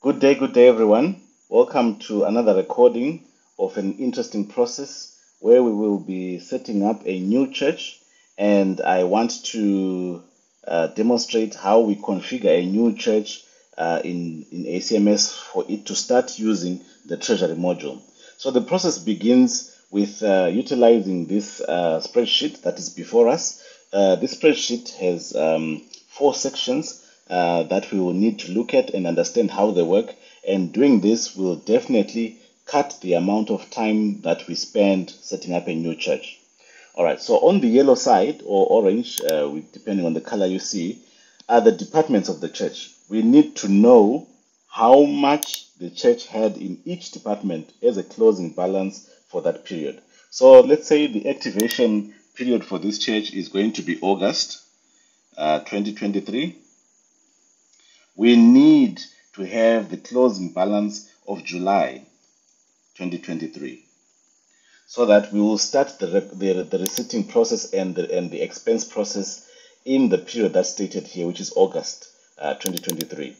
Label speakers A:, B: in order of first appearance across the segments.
A: Good day, everyone. Welcome to another recording of an interesting process where we will be setting up a new church, and I want to demonstrate how we configure a new church in ACMS for it to start using the Treasury module. So the process begins with utilizing this spreadsheet that is before us. This spreadsheet has 4 sections that we will need to look at and understand how they work, and doing this will definitely cut the amount of time that we spend setting up a new church. Alright, so on the yellow side or orange, depending on the color you see, are the departments of the church. We need to know how much the church had in each department as a closing balance for that period. So let's say the activation period for this church is going to be August 2023. We need to have the closing balance of July 2023 so that we will start the receipting process and the expense process in the period that's stated here, which is August 2023.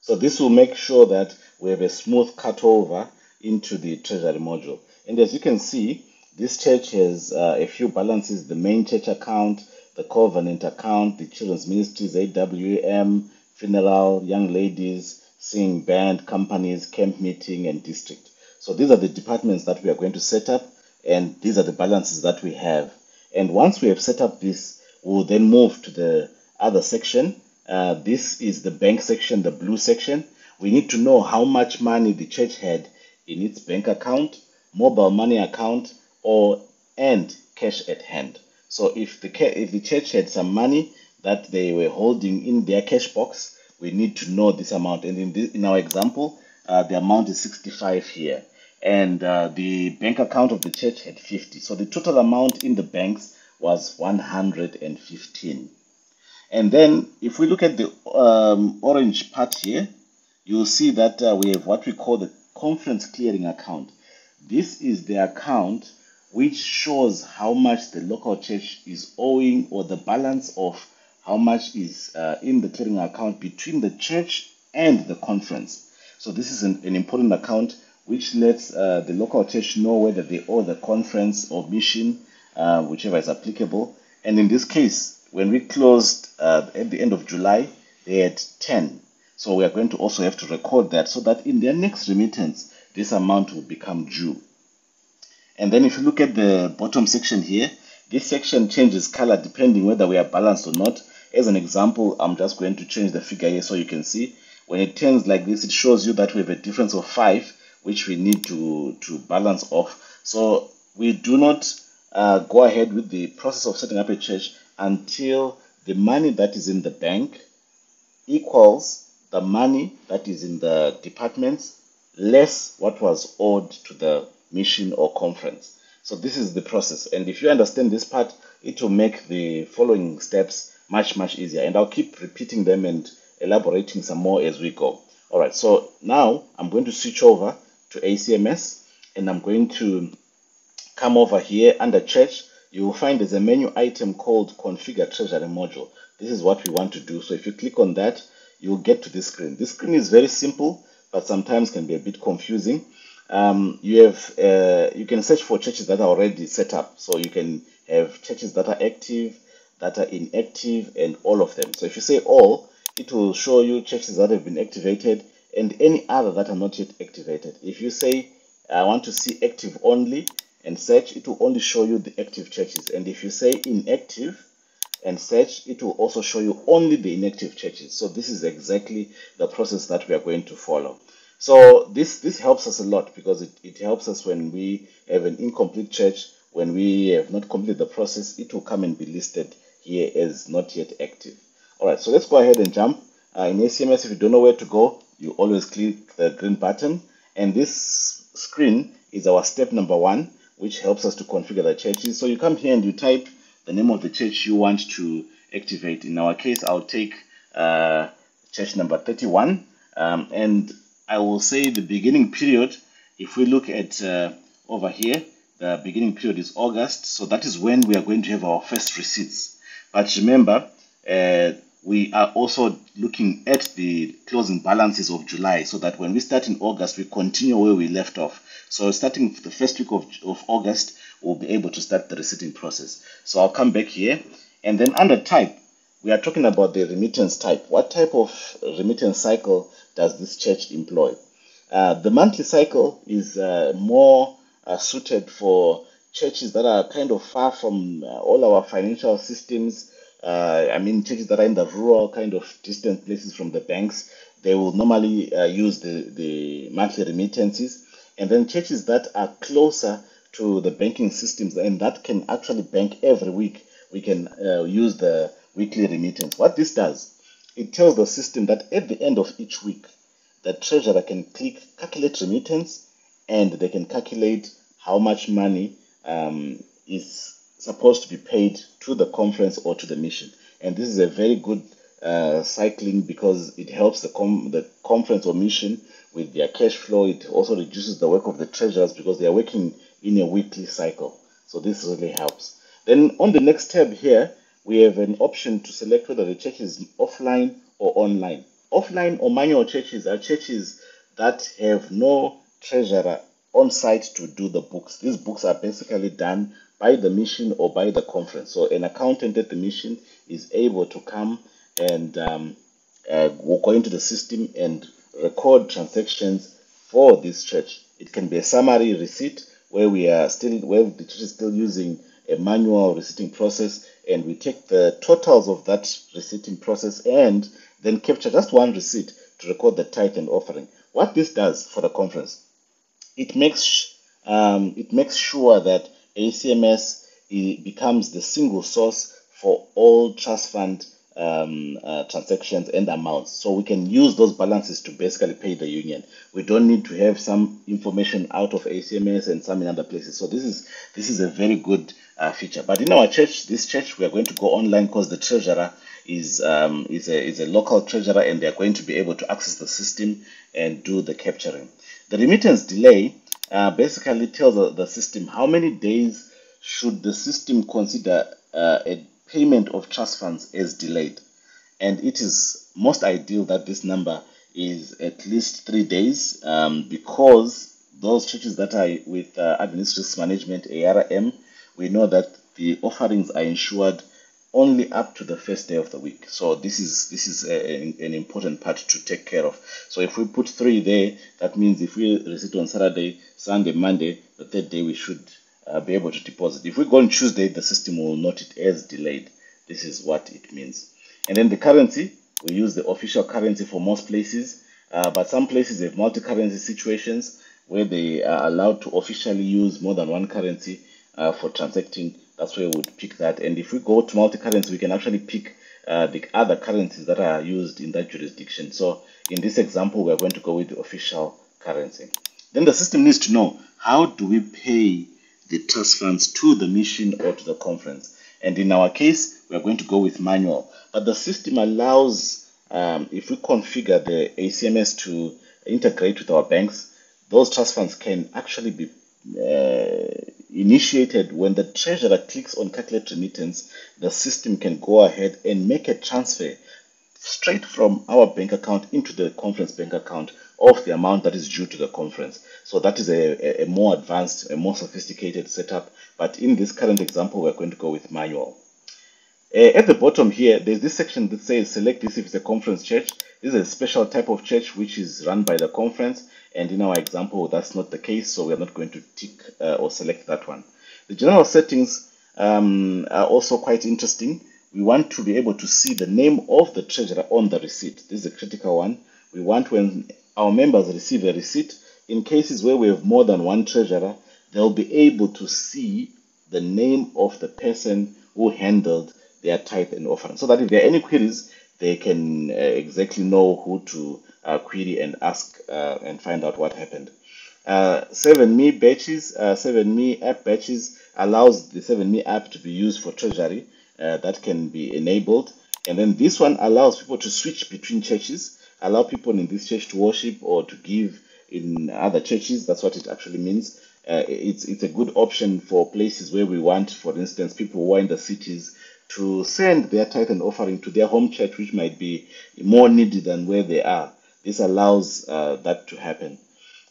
A: So this will make sure that we have a smooth cutover into the Treasury module. And as you can see, this church has a few balances: the main church account, the covenant account, the children's ministries, AWM, funeral, young ladies, singing band, companies, camp meeting, and district. So these are the departments that we are going to set up, and these are the balances that we have. And once we have set up this, we'll then move to the other section. This is the bank section, the blue section. We need to know how much money the church had in its bank account, mobile money account, and cash at hand. So if the church had some money that they were holding in their cash box, we need to know this amount. And in our example, the amount is 65 here. And the bank account of the church had 50. So the total amount in the banks was 115. And then if we look at the orange part here, you'll see that we have what we call the conference clearing account. This is the account which shows how much the local church is owing, or the balance of how much is in the clearing account between the church and the conference. So this is an important account which lets the local church know whether they owe the conference or mission, whichever is applicable. And in this case, when we closed at the end of July, they had 10. So we are going to also have to record that so that in their next remittance, this amount will become due. And then if you look at the bottom section here, this section changes color depending whether we are balanced or not. As an example, I'm just going to change the figure here so you can see. When it turns like this, it shows you that we have a difference of 5, which we need to balance off. So we do not go ahead with the process of setting up a church until the money that is in the bank equals the money that is in the departments less what was owed to the mission or conference. So this is the process, and if you understand this part, it will make the following steps much easier, and I'll keep repeating them and elaborating some more as we go. Alright, so now I'm going to switch over to ACMS, and I'm going to come over here under church. You will find there's a menu item called Configure Treasury Module. This is what we want to do. So if you click on that, you'll get to this screen. This screen is very simple, but sometimes can be a bit confusing. You can search for churches that are already set up. So you can have churches that are active, that are inactive, and all of them. So if you say all, it will show you churches that have been activated and any other that are not yet activated. If you say I want to see active only and search, it will only show you the active churches. And if you say inactive and search, it will also show you only the inactive churches. So this is exactly the process that we are going to follow. So this helps us a lot because it helps us when we have an incomplete church. When we have not completed the process, it will come and be listed here as not yet active. Alright, so let's go ahead and jump. In ACMS, if you don't know where to go, you always click the green button. And this screen is our step number 1, which helps us to configure the churches. So you come here and you type the name of the church you want to activate. In our case, I'll take church number 31. And I will say the beginning period. If we look at over here, the beginning period is August, so that is when we are going to have our first receipts. But remember, we are also looking at the closing balances of July, so that when we start in August, we continue where we left off. So starting the first week of August, we'll be able to start the receipting process. So I'll come back here, and then under type, we are talking about the remittance type. What type of remittance cycle does this church employ? The monthly cycle is more suited for churches that are kind of far from all our financial systems. I mean, churches that are in the rural kind of distant places from the banks, they will normally use the monthly remittances. And then churches that are closer to the banking systems and that can actually bank every week, we can use the weekly remittance. What this does, it tells the system that at the end of each week, the treasurer can click calculate remittance, and they can calculate how much money is supposed to be paid to the conference or to the mission. And this is a very good cycling, because it helps the conference or mission with their cash flow. It also reduces the work of the treasurers because they are working in a weekly cycle. So this really helps. Then on the next tab here, we have an option to select whether the church is offline or online. Offline or manual churches are churches that have no treasurer on site to do the books. These books are basically done by the mission or by the conference. So an accountant at the mission is able to come and go into the system and record transactions for this church. It can be a summary receipt where the church is still using a manual receipting process, and we take the totals of that receipting process and then capture just one receipt to record the tithe and offering. What this does for the conference, it makes sure that ACMS becomes the single source for all trust fund transactions and amounts. So we can use those balances to basically pay the union. We don't need to have some information out of ACMS and some in other places. So this is a very good feature. But in our church, this church, we are going to go online because the treasurer is a local treasurer, and they are going to be able to access the system and do the capturing. The remittance delay basically tells the system how many days should the system consider a payment of trust funds as delayed. And it is most ideal that this number is at least 3 days, because those churches that are with Administrative Management, ARM, we know that the offerings are insured only up to the first day of the week. So this is an important part to take care of. So if we put 3 there, that means if we receive on Saturday, Sunday, Monday, the third day we should be able to deposit. If we go on Tuesday, the system will note it as delayed. This is what it means. And then the currency, we use the official currency for most places, but some places have multi-currency situations where they are allowed to officially use more than one currency for transacting. That's where we would pick that. And if we go to multi-currency, we can actually pick the other currencies that are used in that jurisdiction. So in this example, we're going to go with the official currency. Then the system needs to know, how do we pay the trust funds to the mission or to the conference? And in our case, we are going to go with manual. But the system allows, if we configure the ACMS to integrate with our banks, those trust funds can actually be initiated when the treasurer clicks on calculate remittance. The system can go ahead and make a transfer straight from our bank account into the conference bank account of the amount that is due to the conference. So that is a more advanced, a more sophisticated setup. But in this current example, we're going to go with manual. At the bottom here, there's this section that says select this if it's a conference church. This is a special type of church which is run by the conference. And in our example, that's not the case. So we're not going to tick or select that one. The general settings are also quite interesting. We want to be able to see the name of the treasurer on the receipt. This is a critical one. We want, when our members receive a receipt, in cases where we have more than one treasurer, they'll be able to see the name of the person who handled their tithe and offering, so that if there are any queries, they can exactly know who to query and ask and find out what happened. 7Me batches, 7Me app batches allows the 7Me app to be used for treasury. That can be enabled. And then this one allows people to switch between churches, allow people in this church to worship or to give in other churches. That's what it actually means. It's a good option for places where we want, for instance, people who are in the cities to send their tithe and offering to their home church, which might be more needy than where they are. This allows that to happen.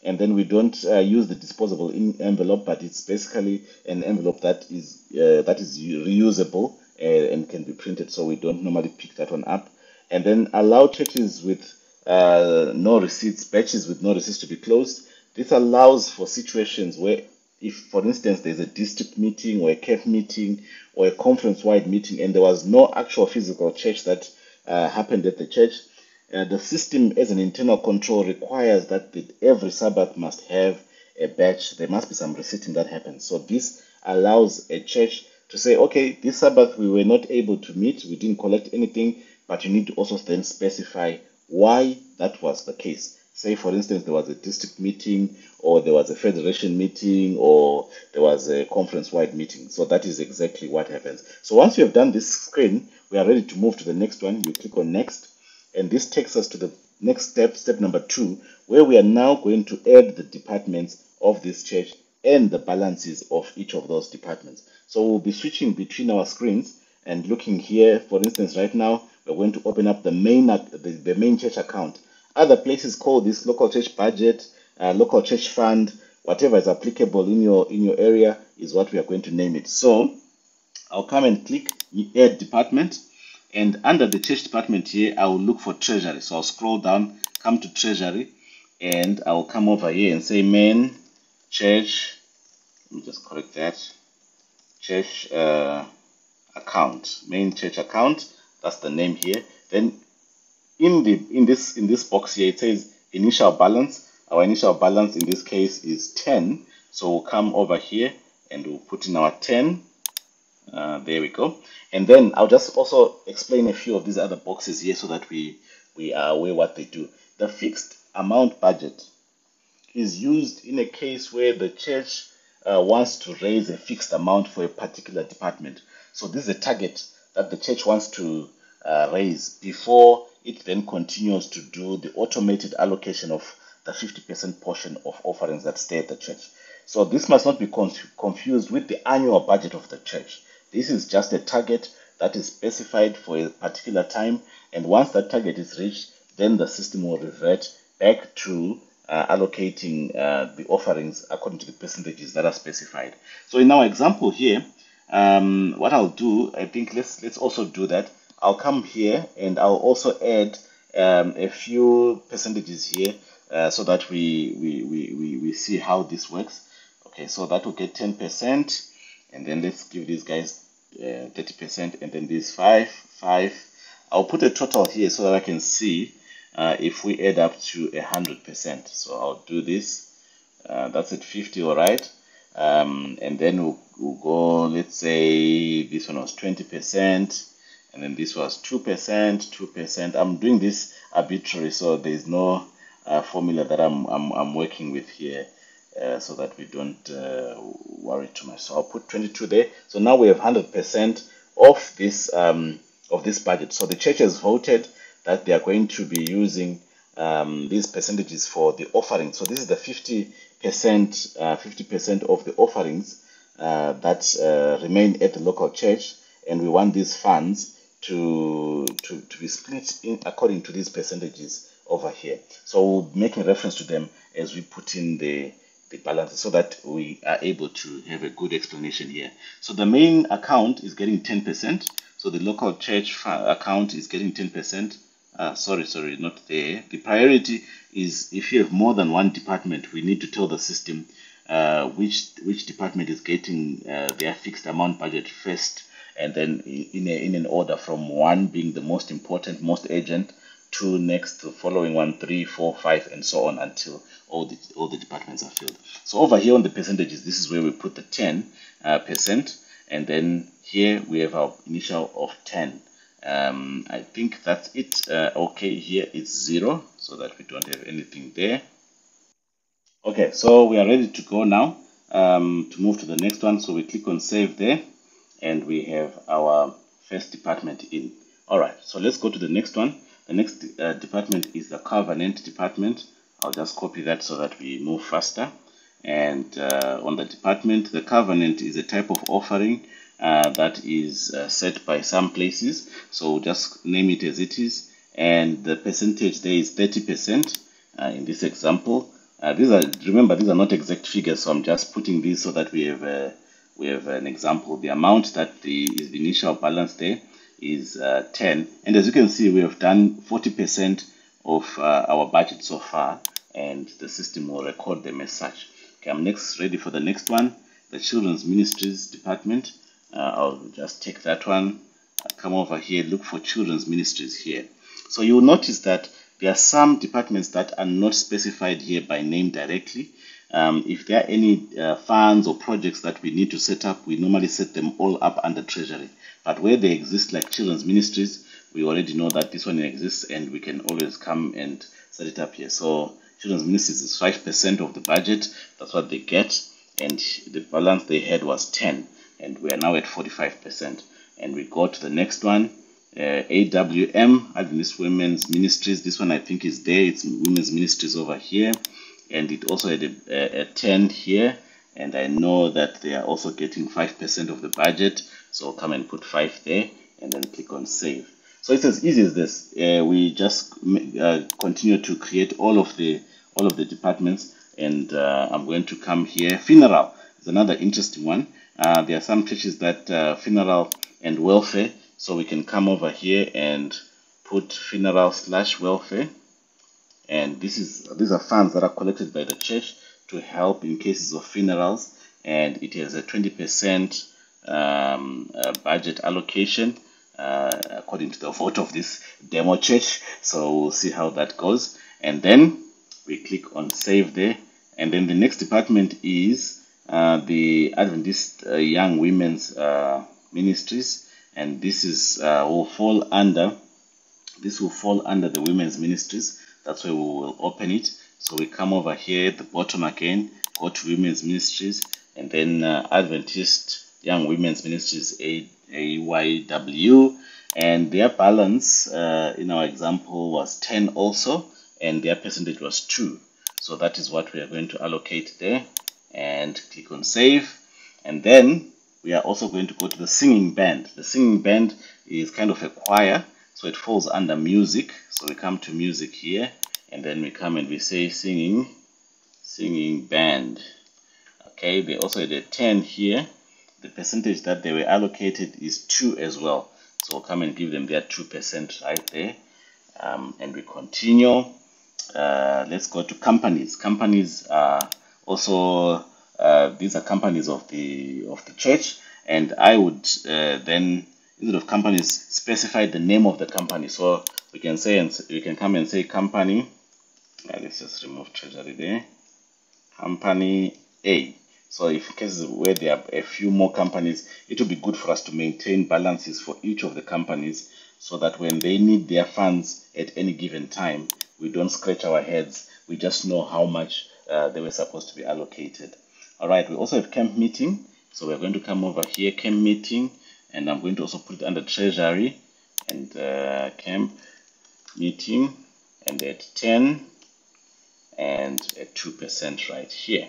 A: And then we don't use the disposable envelope, but it's basically an envelope that is reusable and can be printed, so we don't normally pick that one up. And then allow churches with no receipts, batches with no receipts to be closed. This allows for situations where, if, for instance, there's a district meeting or a CAF meeting or a conference-wide meeting and there was no actual physical church that happened at the church, the system as an internal control requires that every Sabbath must have a batch. There must be some receipting that happens. So this allows a church to say, okay, this Sabbath we were not able to meet, we didn't collect anything, but you need to also then specify why that was the case. Say, for instance, there was a district meeting, or there was a federation meeting, or there was a conference-wide meeting. So that is exactly what happens. So once you have done this screen, we are ready to move to the next one. You click on next, and this takes us to the next step, step number 2, where we are now going to add the departments of this church and the balances of each of those departments. So we'll be switching between our screens and looking here. For instance, right now, we're going to open up the main church account. Other places call this local church budget, local church fund, whatever is applicable in your area is what we are going to name it. So I'll come and click add department, and under the church department here, I will look for treasury. So I'll scroll down, come to treasury, and I will come over here and say main church. Let me just correct that. Church account, main church account. That's the name here. Then in this box here, it says initial balance. Our initial balance in this case is 10. So we'll come over here and we'll put in our 10. There we go. And then I'll just also explain a few of these other boxes here so that we are aware what they do. The fixed amount budget is used in a case where the church wants to raise a fixed amount for a particular department. So this is a target that the church wants to raise before it then continues to do the automated allocation of the 50% portion of offerings that stay at the church. So this must not be confused with the annual budget of the church. This is just a target that is specified for a particular time, and once that target is reached, then the system will revert back to allocating the offerings according to the percentages that are specified. So in our example here, what I'll do, I think let's also do that. I'll come here and I'll also add a few percentages here so that we see how this works. Okay, so that will get 10%, and then let's give these guys 30%, and then these 5. I'll put a total here so that I can see if we add up to 100%. So I'll do this. That's at 50, all right. And then we'll go, let's say this one was 20%, and then this was 2%. I'm doing this arbitrary, so there's no formula that I'm working with here, so that we don't worry too much. So I'll put 22 there. So now we have 100% of this budget. So the church has voted that they are going to be using these percentages for the offering. So this is the 50% of the offerings that remain at the local church, and we want these funds to be split in according to these percentages over here. So we'll make a reference to them as we put in the balances so that we are able to have a good explanation here. So the main account is getting 10%. So the local church account is getting 10%. Sorry, not there. The priority is if you have more than one department, we need to tell the system which department is getting their fixed amount budget first, and then in an order from 1 being the most important, most urgent, 2 next, the following 1, 3, 4, 5, and so on until all the departments are filled. So over here on the percentages, this is where we put the 10%, and then here we have our initial of 10. I think that's it. Okay, here it's 0, so that we don't have anything there. Okay, so we are ready to go now to move to the next one. So we click on save there, and we have our first department in. All right, so let's go to the next one. The next department is the covenant department. I'll just copy that so that we move faster. And on the department, the covenant is a type of offering that is set by some places. So just name it as it is, and the percentage there is 30% in this example. Remember, these are not exact figures, so I'm just putting these so that we have an example. The amount that is the initial balance there is 10, and as you can see, we have done 40% of our budget so far, and the system will record them as such. Okay, I'm next ready for the next one, the Children's Ministries Department. I'll just take that one, come over here, look for Children's Ministries here. So you'll notice that there are some departments that are not specified here by name directly. If there are any funds or projects that we need to set up, we normally set them all up under Treasury. But where they exist, like Children's Ministries, we already know that this one exists, and we can always come and set it up here. So Children's Ministries is 5% of the budget. That's what they get, and the balance they had was 10, and we are now at 45%. And we go to the next one, AWM, Adventist Women's Ministries. This one I think is there. It's Women's Ministries over here, and it also had a 10 here, and I know that they are also getting 5% of the budget, so I'll come and put 5 there and then click on save. So it's as easy as this. We just continue to create all of the departments, and I'm going to come here. Funeral is another interesting one. There are some churches that funeral and welfare, so we can come over here and put funeral/welfare, and these are funds that are collected by the church to help in cases of funerals, and it has a 20% budget allocation according to the vote of this demo church. So we'll see how that goes, and then we click on save there. And then the next department is the Adventist Young Women's Ministries, and this is will fall under the Women's Ministries. That's where we will open it. So we come over here at the bottom again, go to Women's Ministries, and then Adventist Young Women's Ministries, AYW, and their balance in our example was 10 also, and their percentage was 2. So that is what we are going to allocate there, and click on save. And then we are also going to go to the singing band. The singing band is kind of a choir, so it falls under music. So we come to music here, and then we come and we say singing band. Okay, they also had a 10 here. The percentage that they were allocated is 2 as well. So we'll come and give them their 2% right there. And we continue. Let's go to companies. Companies are also these are companies of the church, and I would then, instead of companies, specify the name of the company. So we can say, and we can come and say company. Let's just remove Treasury there. Company A. So if cases where there are a few more companies, it will be good for us to maintain balances for each of the companies, so that when they need their funds at any given time, we don't scratch our heads. We just know how much they were supposed to be allocated. All right, we also have camp meeting. So we're going to come over here, camp meeting, and I'm going to also put it under Treasury, and camp meeting, and at 10 and at 2% right here.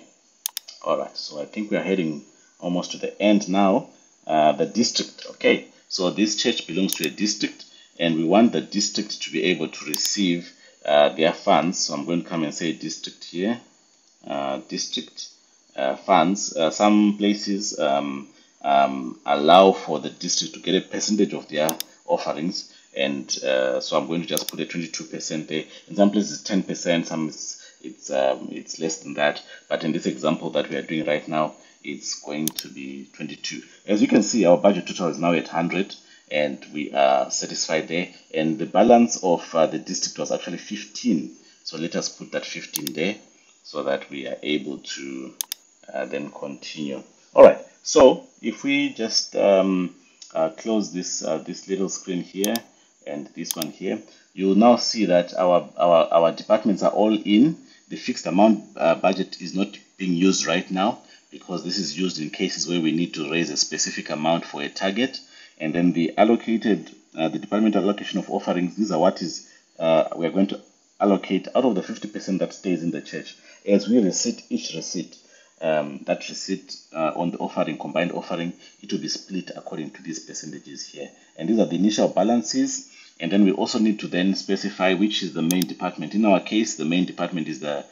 A: All right, so I think we are heading almost to the end now. The district, okay, so this church belongs to a district, and we want the district to be able to receive their funds. So I'm going to come and say district here, district funds. Some places allow for the district to get a percentage of their offerings, and so I'm going to just put a 22% there. In some places 10%, some it's less than that, but in this example that we are doing right now, it's going to be 22. As you can see, our budget total is now at 100, and we are satisfied there, and the balance of the district was actually 15. So let us put that 15 there, so that we are able to then continue. All right, so if we just close this little screen here and this one here, you will now see that our departments are all in. The fixed amount budget is not being used right now, because this is used in cases where we need to raise a specific amount for a target. And then the allocated, the departmental allocation of offerings, these are what is we are going to allocate out of the 50% that stays in the church. As we receipt each receipt, that receipt on the offering, combined offering, it will be split according to these percentages here. And these are the initial balances. And then we also need to then specify which is the main department. In our case, the main department is the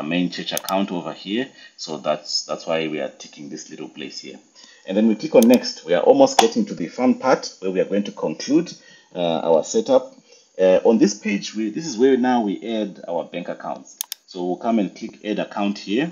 A: main church account over here. So that's why we are ticking this little place here. And then we click on next. We are almost getting to the fun part where we are going to conclude our setup. On this page, this is where now we add our bank accounts. So we'll come and click add account here,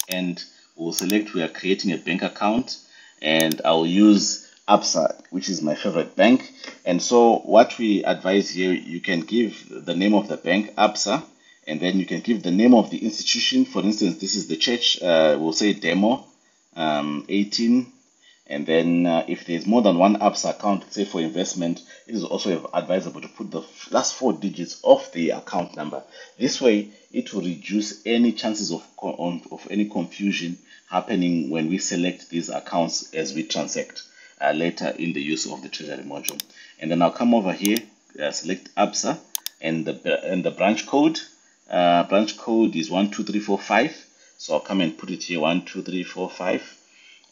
A: and we'll select we are creating a bank account, and I'll use ABSA, which is my favorite bank. And so what we advise here, you can give the name of the bank, ABSA, and then you can give the name of the institution. For instance, this is the church, we'll say demo 18. And then if there's more than one ABSA account, say for investment, it is also advisable to put the last 4 digits of the account number. This way, it will reduce any chances of any confusion happening when we select these accounts as we transact later in the use of the Treasury module. And then I'll come over here, select ABSA, and the branch code. Branch code is 12345. So I'll come and put it here, 12345.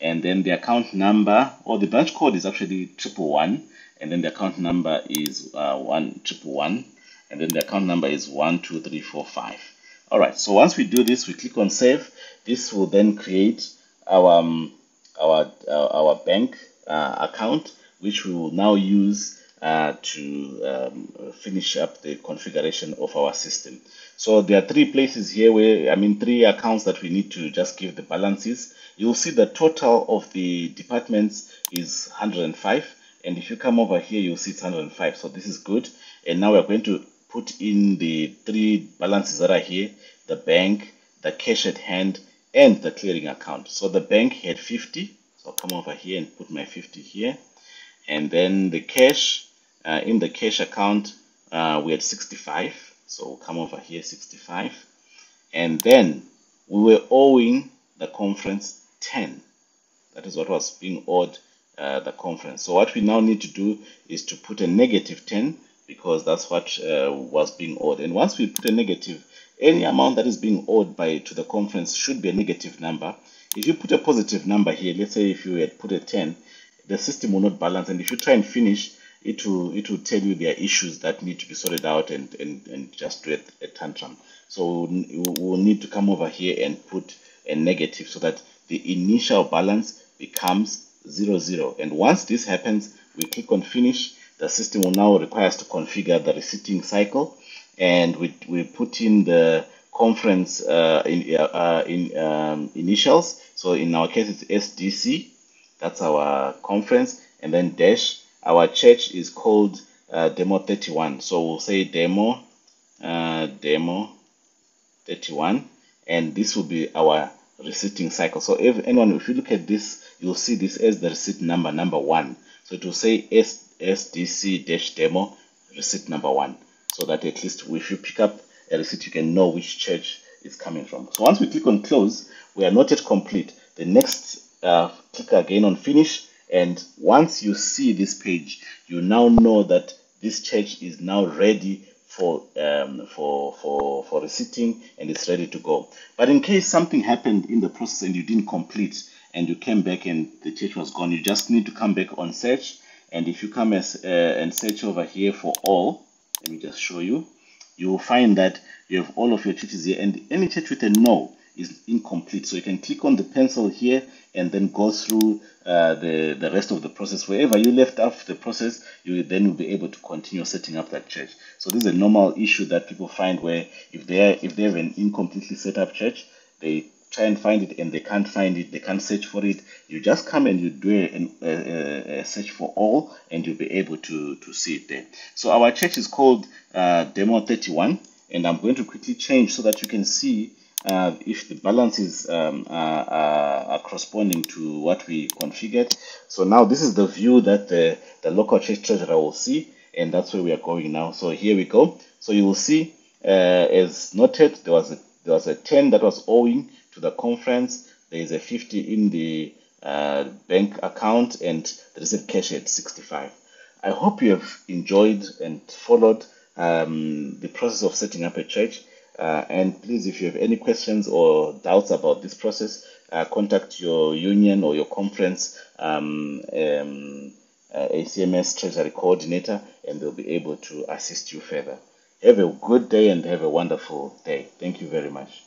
A: And then the account number, or the branch code is actually 111, and then the account number is 111, and then the account number is 12345. All right, so once we do this, we click on save. This will then create our bank account, which we will now use to finish up the configuration of our system. So there are 3 places here where, 3 accounts that we need to just give the balances. You'll see the total of the departments is 105. And if you come over here, you'll see it's 105. So this is good. And now we're going to put in the 3 balances that are here: the bank, the cash at hand, and the clearing account. So the bank had 50. So I'll come over here and put my 50 here. And then the cash, in the cash account, we had 65. So we'll come over here, 65. And then we were owing the conference 10. That is what was being owed the conference. So what we now need to do is to put a negative 10, because that's what was being owed. And once we put a negative, any amount that is being owed to the conference should be a negative number. If you put a positive number here, let's say if you had put a 10, the system will not balance. And if you try and finish, it will tell you there are issues that need to be sorted out and just do a tantrum. So we'll need to come over here and put a negative so that the initial balance becomes 00. And once this happens, we click on finish. The system will now require us to configure the receipting cycle, and we put in the conference initials. So in our case, it's SDC. That's our conference, and then dash. Our church is called Demo 31. So we'll say Demo 31, and this will be our receipting cycle. So if you look at this, you'll see this as the receipt number 1. So it will say SDC-demo receipt number 1. So that at least if you pick up a receipt, you can know which church it's coming from. So once we click on close, we are not yet complete. The next click again on finish, and once you see this page, you now know that this church is now ready for receipting, and it's ready to go. But in case something happened in the process and you didn't complete and you came back and the church was gone, you just need to come back on search. And if you come and search over here for all, let me just show you, you will find that you have all of your churches here, and any church with a no is incomplete. So you can click on the pencil here and then go through the rest of the process. Wherever you left off the process, you then will be able to continue setting up that church. So this is a normal issue that people find, where if they have an incompletely set up church, they try and find it and they can't find it, they can't search for it. You just come and you do a search for all, and you'll be able to see it there. So our church is called Demo 31, and I'm going to quickly change so that you can see if the balances are corresponding to what we configured. So now this is the view that the local church treasurer will see, and that's where we are going now. So here we go. So you will see, as noted, there was a 10 that was owing to the conference. There is a 50 in the bank account, and the receipt cash at 65. I hope you have enjoyed and followed the process of setting up a church. And please, if you have any questions or doubts about this process, contact your union or your conference ACMS Treasury Coordinator, and they'll be able to assist you further. Have a good day and have a wonderful day. Thank you very much.